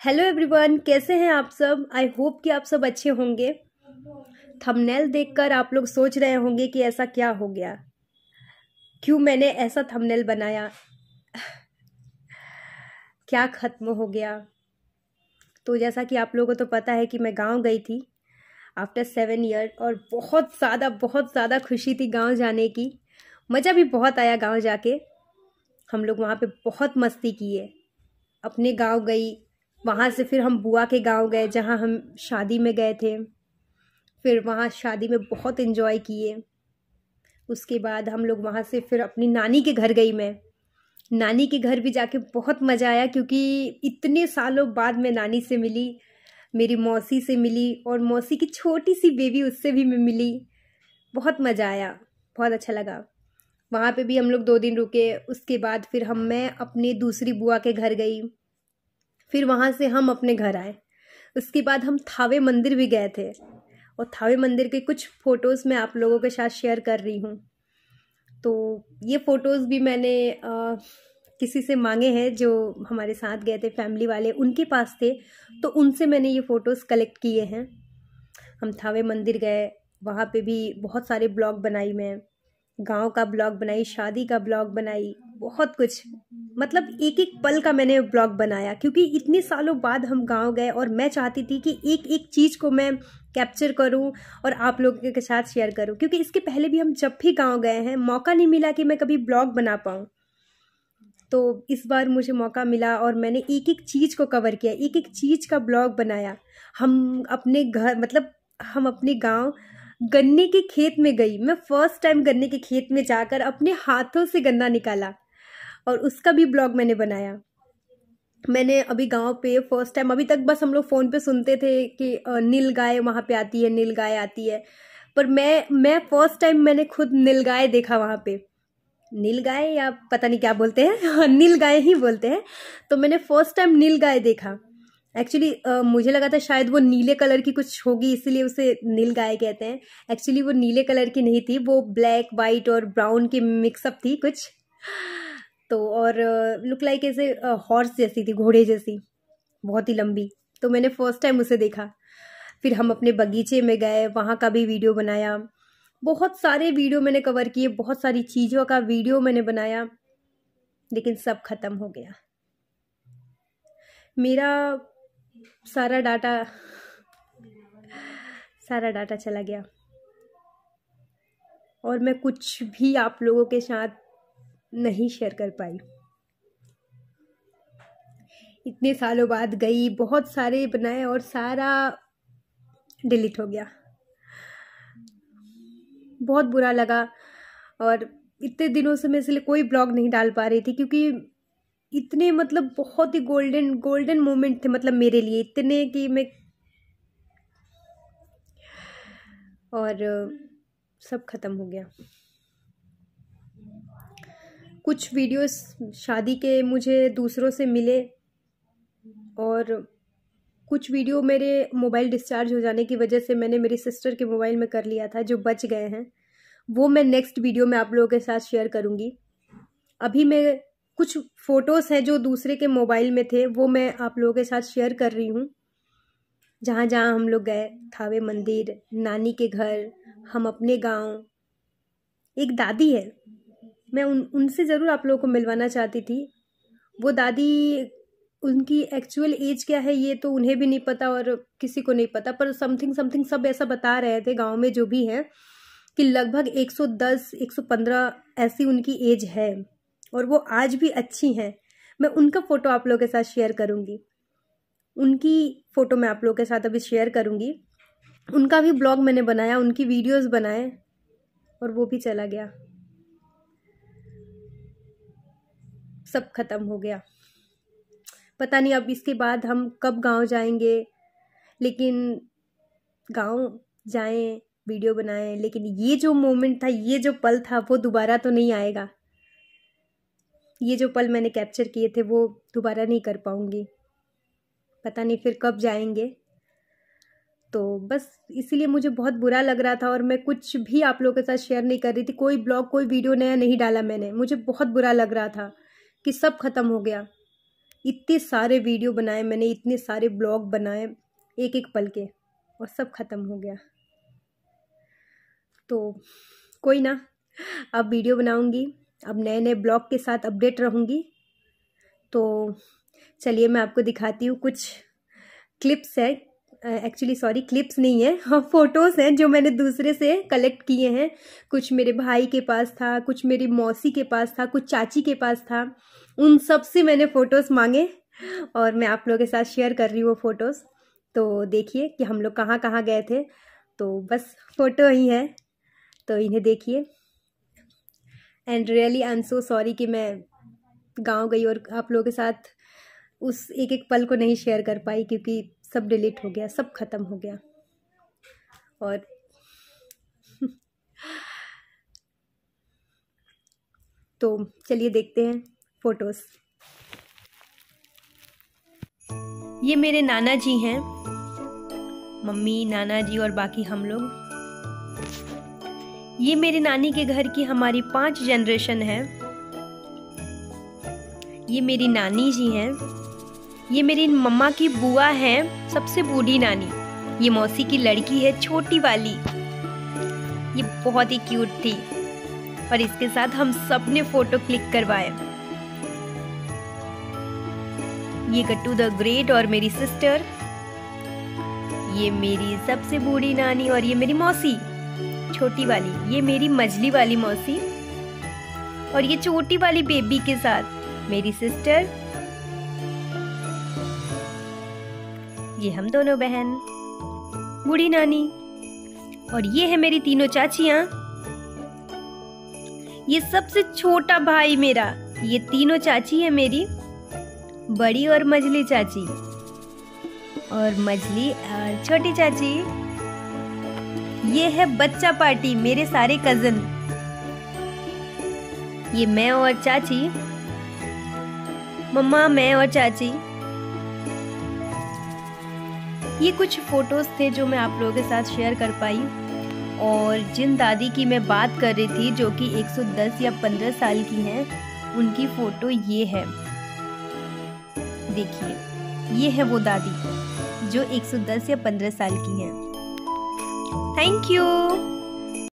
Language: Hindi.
हेलो एवरीवन, कैसे हैं आप सब। आई होप कि आप सब अच्छे होंगे। थंबनेल देखकर आप लोग सोच रहे होंगे कि ऐसा क्या हो गया, क्यों मैंने ऐसा थंबनेल बनाया, क्या ख़त्म हो गया। तो जैसा कि आप लोगों को तो पता है कि मैं गांव गई थी आफ्टर 7 ईयर, और बहुत ज़्यादा खुशी थी गांव जाने की। मज़ा भी बहुत आया गांव जाके। हम लोग वहाँ पे बहुत मस्ती किए। अपने गांव गई, वहाँ से फिर हम बुआ के गांव गए जहाँ हम शादी में गए थे। फिर वहाँ शादी में बहुत इन्जॉय किए। उसके बाद हम लोग वहाँ से फिर अपनी नानी के घर गई। मैं नानी के घर भी जाके बहुत मज़ा आया, क्योंकि इतने सालों बाद मैं नानी से मिली, मेरी मौसी से मिली, और मौसी की छोटी सी बेबी उससे भी मैं मिली। बहुत मज़ा आया, बहुत अच्छा लगा। वहाँ पे भी हम लोग 2 दिन रुके। उसके बाद फिर मैं अपने दूसरी बुआ के घर गई। फिर वहाँ से हम अपने घर आए। उसके बाद हम थावे मंदिर भी गए थे, और थावे मंदिर के कुछ फ़ोटोज़ मैं आप लोगों के साथ शेयर कर रही हूँ। तो ये फ़ोटोज़ भी मैंने किसी से मांगे हैं, जो हमारे साथ गए थे, फैमिली वाले उनके पास थे, तो उनसे मैंने ये फ़ोटोज़ कलेक्ट किए हैं। हम थावे मंदिर गए, वहाँ पे भी बहुत सारे ब्लॉग बनाई मैं। गांव का ब्लॉग बनाई, शादी का ब्लॉग बनाई, बहुत कुछ। मतलब एक एक पल का मैंने ब्लॉग बनाया, क्योंकि इतने सालों बाद हम गांव गए और मैं चाहती थी कि एक एक चीज़ को मैं कैप्चर करूं और आप लोगों के साथ शेयर करूं, क्योंकि इसके पहले भी हम जब भी गांव गए हैं मौका नहीं मिला कि मैं कभी ब्लॉग बना पाऊं। तो इस बार मुझे मौका मिला और मैंने एक एक चीज़ को कवर किया, एक एक चीज़ का ब्लॉग बनाया। हम अपने घर, मतलब हम अपने गांव गन्ने के खेत में गई। मैं फर्स्ट टाइम गन्ने के खेत में जाकर अपने हाथों से गन्ना निकाला, और उसका भी ब्लॉग मैंने बनाया। मैंने अभी गांव पे फर्स्ट टाइम, अभी तक बस हम लोग फ़ोन पे सुनते थे कि नीलगाय वहाँ पे आती है, नीलगाय आती है, पर मैं फर्स्ट टाइम मैंने खुद नीलगाय देखा वहाँ पे। नीलगाय या पता नहीं क्या बोलते हैं, हाँ नीलगाय ही बोलते हैं। तो मैंने फर्स्ट टाइम नीलगाय देखा। एक्चुअली मुझे लगा था शायद वो नीले कलर की कुछ होगी, इसलिए उसे नीलगाय कहते हैं। एक्चुअली वो नीले कलर की नहीं थी, वो ब्लैक वाइट और ब्राउन की मिक्सअप थी कुछ। तो और लुक लाइक ऐसे हॉर्स जैसी थी, घोड़े जैसी, बहुत ही लंबी। तो मैंने फर्स्ट टाइम उसे देखा। फिर हम अपने बगीचे में गए, वहाँ का भी वीडियो बनाया। बहुत सारे वीडियो मैंने कवर किए, बहुत सारी चीज़ों का वीडियो मैंने बनाया, लेकिन सब खत्म हो गया। मेरा सारा डाटा चला गया, और मैं कुछ भी आप लोगों के साथ नहीं शेयर कर पाई। इतने सालों बाद गई, बहुत सारे बनाए, और सारा डिलीट हो गया। बहुत बुरा लगा। और इतने दिनों से मैं इसलिए कोई ब्लॉग नहीं डाल पा रही थी, क्योंकि इतने, मतलब बहुत ही गोल्डन गोल्डन मोमेंट थे, मतलब मेरे लिए इतने कि मैं, और सब खत्म हो गया। कुछ वीडियोस शादी के मुझे दूसरों से मिले, और कुछ वीडियो मेरे मोबाइल डिस्चार्ज हो जाने की वजह से मैंने मेरी सिस्टर के मोबाइल में कर लिया था, जो बच गए हैं। वो मैं नेक्स्ट वीडियो में आप लोगों के साथ शेयर करूँगी। अभी मैं कुछ फ़ोटोज़ हैं जो दूसरे के मोबाइल में थे, वो मैं आप लोगों के साथ शेयर कर रही हूँ। जहाँ जहाँ हम लोग गए, थावे मंदिर, नानी के घर, हम अपने गांव। एक दादी है, मैं उनसे ज़रूर आप लोगों को मिलवाना चाहती थी। वो दादी, उनकी एक्चुअल एज क्या है ये तो उन्हें भी नहीं पता और किसी को नहीं पता, पर समथिंग समथिंग सब ऐसा बता रहे थे गांव में जो भी है, कि लगभग 110 115 ऐसी उनकी एज है, और वो आज भी अच्छी हैं। मैं उनका फ़ोटो आप लोगों के साथ शेयर करूँगी। उनकी फ़ोटो मैं आप लोगों के साथ अभी शेयर करूँगी। उनका भी ब्लॉग मैंने बनाया, उनकी वीडियोस बनाए, और वो भी चला गया, सब खत्म हो गया। पता नहीं अब इसके बाद हम कब गांव जाएंगे, लेकिन गांव जाएं, वीडियो बनाएं, लेकिन ये जो मोमेंट था, ये जो पल था, वो दोबारा तो नहीं आएगा। ये जो पल मैंने कैप्चर किए थे वो दोबारा नहीं कर पाऊंगी। पता नहीं फिर कब जाएंगे। तो बस इसीलिए मुझे बहुत बुरा लग रहा था, और मैं कुछ भी आप लोगों के साथ शेयर नहीं कर रही थी। कोई ब्लॉग, कोई वीडियो नया नहीं डाला मैंने। मुझे बहुत बुरा लग रहा था कि सब खत्म हो गया। इतने सारे वीडियो बनाए मैंने, इतने सारे ब्लॉग बनाए एक एक पल के, और सब ख़त्म हो गया। तो कोई ना, अब वीडियो बनाऊंगी, अब नए नए ब्लॉग के साथ अपडेट रहूँगी। तो चलिए मैं आपको दिखाती हूँ कुछ क्लिप्स है, एक्चुअली सॉरी क्लिप्स नहीं है, हाँ फ़ोटोज़ हैं जो मैंने दूसरे से कलेक्ट किए हैं। कुछ मेरे भाई के पास था, कुछ मेरी मौसी के पास था, कुछ चाची के पास था, उन सब से मैंने फ़ोटोज़ मांगे और मैं आप लोगों के साथ शेयर कर रही हूँ वो फ़ोटोज़। तो देखिए कि हम लोग कहाँ कहाँ गए थे, तो बस फ़ोटो ही है, तो इन्हें देखिए। And really I am so sorry कि मैं गांव गई और आप लोगों के साथ उस एक एक पल को नहीं शेयर कर पाई, क्योंकि सब डिलीट हो गया, सब ख़त्म हो गया। और तो चलिए देखते हैं फ़ोटोज़। ये मेरे नाना जी हैं, मम्मी, नाना जी और बाकी हम लोग। ये मेरी नानी के घर की हमारी 5 जनरेशन है। ये मेरी नानी जी हैं। ये मेरी मम्मा की बुआ हैं, सबसे बूढ़ी नानी। ये मौसी की लड़की है, छोटी वाली। ये बहुत ही क्यूट थी और इसके साथ हम सब ने फोटो क्लिक करवाए। ये गट्टू द ग्रेट और मेरी सिस्टर। ये मेरी सबसे बूढ़ी नानी और ये मेरी मौसी छोटी वाली। ये मेरी मझली वाली मौसी और ये छोटी वाली बेबी के साथ मेरी सिस्टर। ये हम दोनों बहन, बूढ़ी नानी, और ये है मेरी तीनों चाचियां। ये सबसे छोटा भाई मेरा। ये तीनों चाची है मेरी, बड़ी और मझली चाची, और मझली और छोटी चाची। ये है बच्चा पार्टी, मेरे सारे कजन। ये मैं और चाची, मम्मा, मैं और चाची। ये कुछ फोटोज थे जो मैं आप लोगों के साथ शेयर कर पाई। और जिन दादी की मैं बात कर रही थी, जो कि 110 या 15 साल की हैं, उनकी फोटो ये है। देखिए, ये है वो दादी जो 110 या 15 साल की हैं। Thank you.